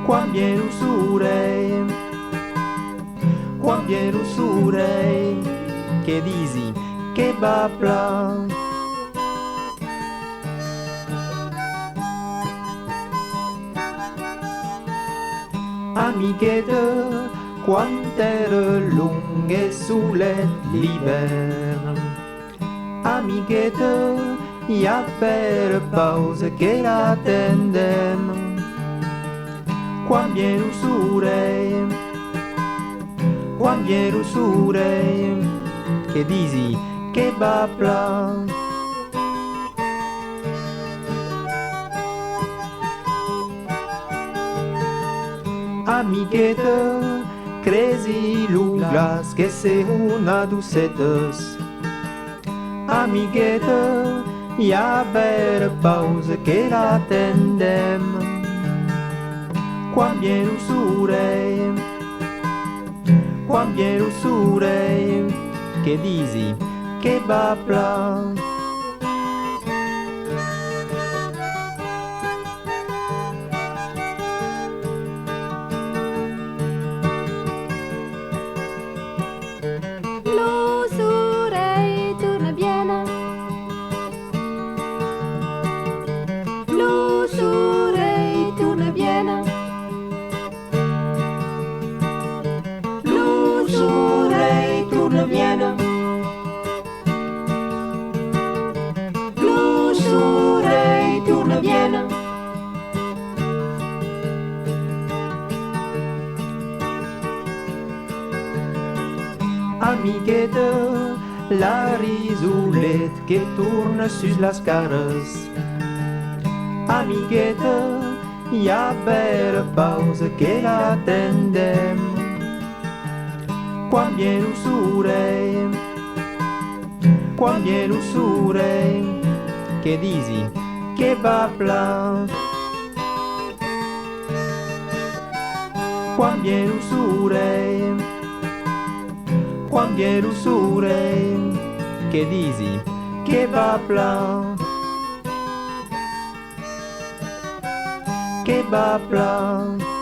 Quan viene usure, quan viene usure, che disi, che babla. Amichette, quant'era lunghe sulle l'hivern. Amichette, y a per pause che l'attendem. Quan viene usure, quan viene usure, che disi, che babla. Amichette, crezi luglas che se una dusetas. Amichette, y a per pause che l'attendem. Quan viene usure, quan viene usure, che disi, che babla. L'usure torna piena, l'usure torna piena, L'usure torna piena, l'usure torna piena. Amichette, la risulette che torna sus las caras. Amichette, y a per pause che l'attendem. Quan viene usure, quan viene usure, che disi, che babla. Quan viene usure, quan viene usure, che disi, che babla. Che babla.